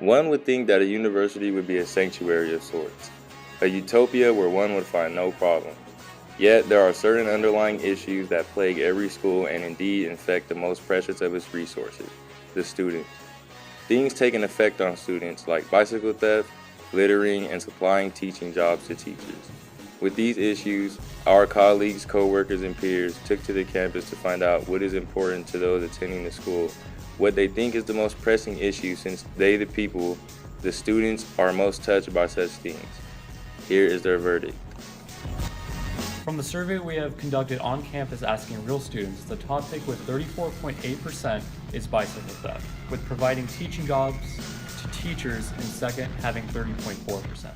One would think that a university would be a sanctuary of sorts, a utopia where one would find no problem. Yet there are certain underlying issues that plague every school and indeed infect the most precious of its resources, the student. Things take an effect on students like bicycle theft, littering, and supplying teaching jobs to teachers. With these issues, our colleagues, co-workers, and peers took to the campus to find out what is important to those attending the school, what they think is the most pressing issue since they, the people, the students, are most touched by such things. Here is their verdict. From the survey we have conducted on campus asking real students, the top pick with 34.8% is bicycle theft, with providing teaching jobs to teachers in second having 30.4%.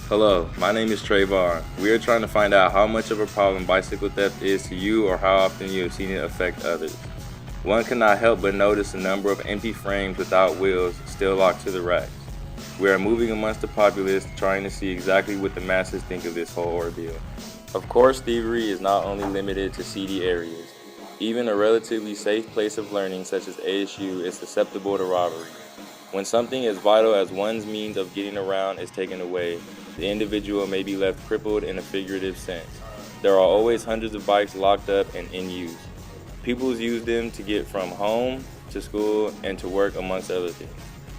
Hello, my name is Trayvon. We are trying to find out how much of a problem bicycle theft is to you or how often you have seen it affect others. One cannot help but notice the number of empty frames without wheels still locked to the racks. We are moving amongst the populace trying to see exactly what the masses think of this whole ordeal. Of course, thievery is not only limited to seedy areas. Even a relatively safe place of learning such as ASU is susceptible to robbery. When something as vital as one's means of getting around is taken away, the individual may be left crippled in a figurative sense. There are always hundreds of bikes locked up and in use. People use them to get from home to school and to work, amongst other things.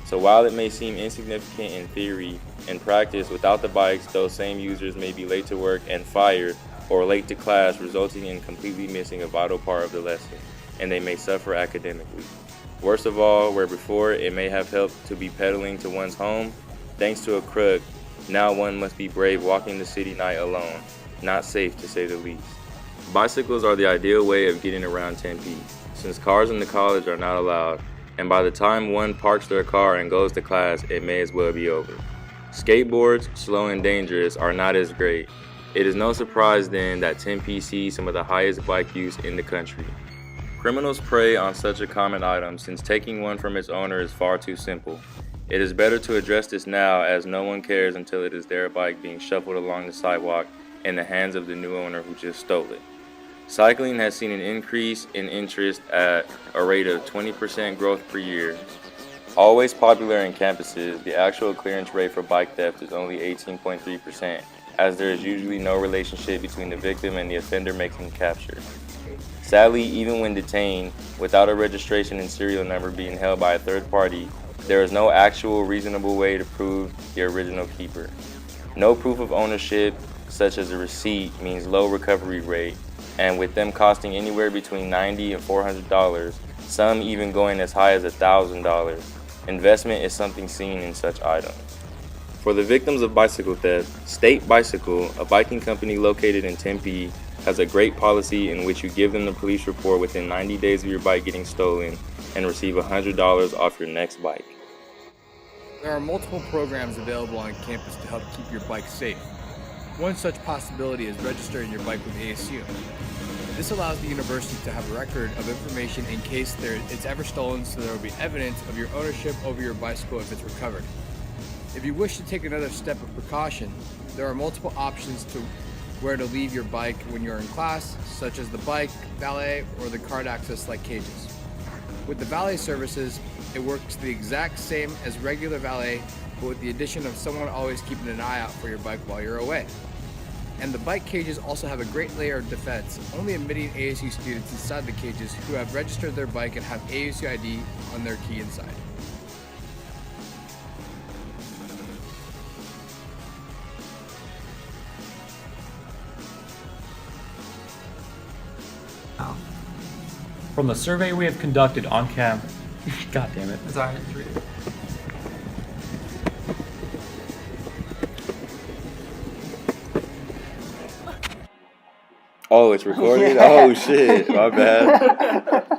So while it may seem insignificant in theory, in practice, without the bikes, those same users may be late to work and fired, or late to class, resulting in completely missing a vital part of the lesson, and they may suffer academically. Worst of all, where before it may have helped to be pedaling to one's home, thanks to a crook, now one must be brave walking the city night alone, not safe to say the least. Bicycles are the ideal way of getting around Tempe, since cars in the college are not allowed, and by the time one parks their car and goes to class, it may as well be over. Skateboards, slow and dangerous, are not as great. It is no surprise then that Tempe sees some of the highest bike use in the country. Criminals prey on such a common item since taking one from its owner is far too simple. It is better to address this now, as no one cares until it is their bike being shuffled along the sidewalk in the hands of the new owner who just stole it. Cycling has seen an increase in interest at a rate of 20% growth per year. Always popular in campuses, the actual clearance rate for bike theft is only 18.3%, as there is usually no relationship between the victim and the offender making the capture. Sadly, even when detained, without a registration and serial number being held by a third party, there is no actual reasonable way to prove the original keeper. No proof of ownership, such as a receipt, means low recovery rate, and with them costing anywhere between $90 and $400, some even going as high as $1,000, investment is something seen in such items. For the victims of bicycle theft, State Bicycle, a biking company located in Tempe, has a great policy in which you give them the police report within 90 days of your bike getting stolen and receive $100 off your next bike. There are multiple programs available on campus to help keep your bike safe. One such possibility is registering your bike with ASU. This allows the university to have a record of information in case it's ever stolen, so there will be evidence of your ownership over your bicycle if it's recovered. If you wish to take another step of precaution, there are multiple options to where to leave your bike when you're in class, such as the bike, valet, or the card access like cages. With the valet services, it works the exact same as regular valet, but with the addition of someone always keeping an eye out for your bike while you're away. And the bike cages also have a great layer of defense, only admitting ASU students inside the cages who have registered their bike and have ASU ID on their key inside. From the survey we have conducted on campus, God damn it. Sorry, just read it. Oh, it's recorded? Oh shit, my bad.